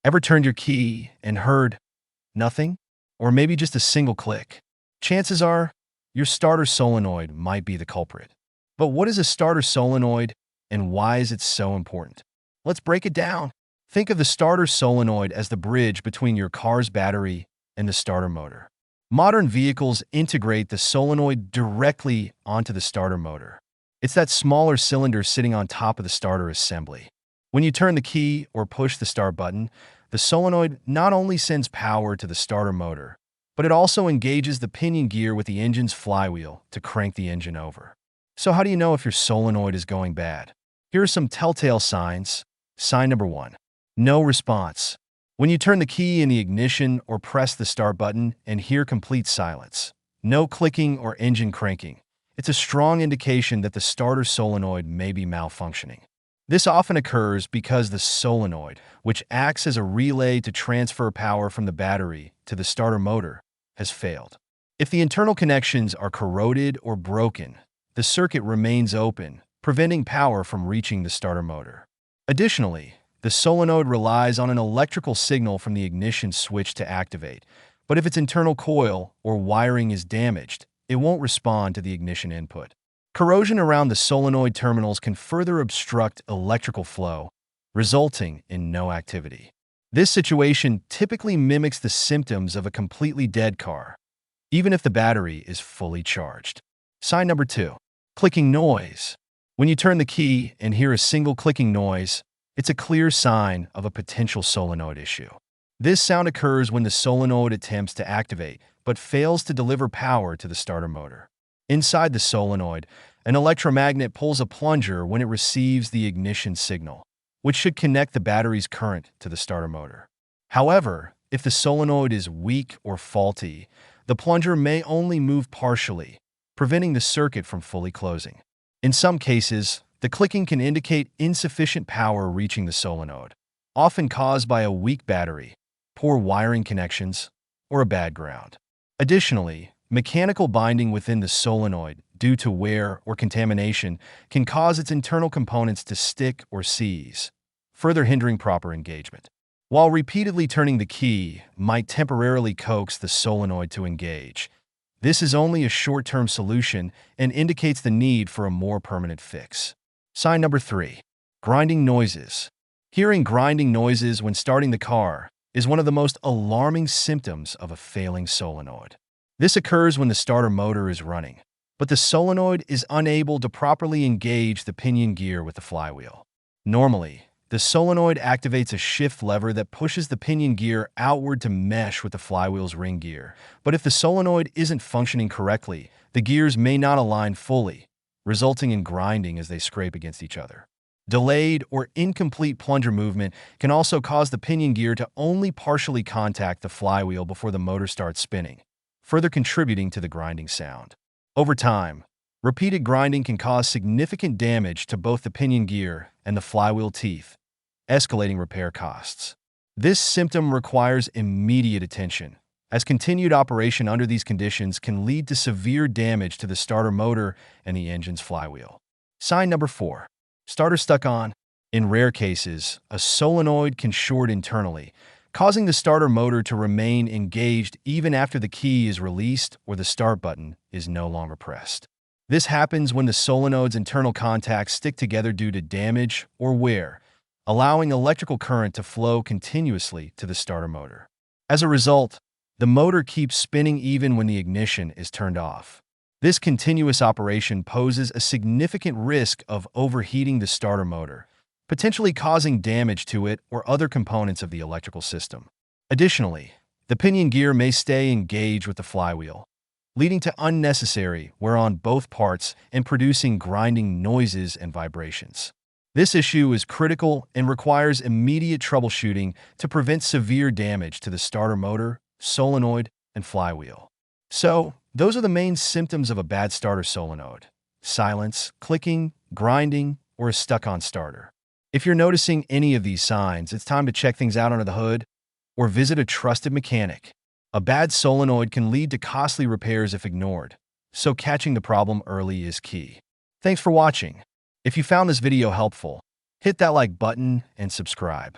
Ever turned your key and heard nothing? Or maybe just a single click? Chances are your starter solenoid might be the culprit. But what is a starter solenoid and why is it so important? Let's break it down. Think of the starter solenoid as the bridge between your car's battery and the starter motor. Modern vehicles integrate the solenoid directly onto the starter motor. It's that smaller cylinder sitting on top of the starter assembly. When you turn the key or push the start button, the solenoid not only sends power to the starter motor, but it also engages the pinion gear with the engine's flywheel to crank the engine over. So how do you know if your solenoid is going bad? Here are some telltale signs. Sign number 1. No response. When you turn the key in the ignition or press the start button and hear complete silence, no clicking or engine cranking, it's a strong indication that the starter solenoid may be malfunctioning. This often occurs because the solenoid, which acts as a relay to transfer power from the battery to the starter motor, has failed. If the internal connections are corroded or broken, the circuit remains open, preventing power from reaching the starter motor. Additionally, the solenoid relies on an electrical signal from the ignition switch to activate, but if its internal coil or wiring is damaged, it won't respond to the ignition input. Corrosion around the solenoid terminals can further obstruct electrical flow, resulting in no activity. This situation typically mimics the symptoms of a completely dead car, even if the battery is fully charged. Sign number 2. Clicking noise. When you turn the key and hear a single clicking noise, it's a clear sign of a potential solenoid issue. This sound occurs when the solenoid attempts to activate, but fails to deliver power to the starter motor. Inside the solenoid, an electromagnet pulls a plunger when it receives the ignition signal, which should connect the battery's current to the starter motor. However, if the solenoid is weak or faulty, the plunger may only move partially, preventing the circuit from fully closing. In some cases, the clicking can indicate insufficient power reaching the solenoid, often caused by a weak battery, poor wiring connections, or a bad ground. Additionally, mechanical binding within the solenoid, due to wear or contamination, can cause its internal components to stick or seize, further hindering proper engagement. While repeatedly turning the key might temporarily coax the solenoid to engage, this is only a short-term solution and indicates the need for a more permanent fix. Sign number 3. Grinding noises. Hearing grinding noises when starting the car is one of the most alarming symptoms of a failing solenoid. This occurs when the starter motor is running, but the solenoid is unable to properly engage the pinion gear with the flywheel. Normally, the solenoid activates a shift lever that pushes the pinion gear outward to mesh with the flywheel's ring gear. But if the solenoid isn't functioning correctly, the gears may not align fully, resulting in grinding as they scrape against each other. Delayed or incomplete plunger movement can also cause the pinion gear to only partially contact the flywheel before the motor starts spinning, further contributing to the grinding sound. Over time, repeated grinding can cause significant damage to both the pinion gear and the flywheel teeth, escalating repair costs. This symptom requires immediate attention, as continued operation under these conditions can lead to severe damage to the starter motor and the engine's flywheel. Sign number 4. Starter stuck on. In rare cases, a solenoid can short internally, causing the starter motor to remain engaged even after the key is released or the start button is no longer pressed. This happens when the solenoid's internal contacts stick together due to damage or wear, allowing electrical current to flow continuously to the starter motor. As a result, the motor keeps spinning even when the ignition is turned off. This continuous operation poses a significant risk of overheating the starter motor, potentially causing damage to it or other components of the electrical system. Additionally, the pinion gear may stay engaged with the flywheel, leading to unnecessary wear on both parts and producing grinding noises and vibrations. This issue is critical and requires immediate troubleshooting to prevent severe damage to the starter motor, solenoid, and flywheel. So, those are the main symptoms of a bad starter solenoid: silence, clicking, grinding, or a stuck-on starter. If you're noticing any of these signs, it's time to check things out under the hood or visit a trusted mechanic. A bad solenoid can lead to costly repairs if ignored, so catching the problem early is key. Thanks for watching. If you found this video helpful, hit that like button and subscribe.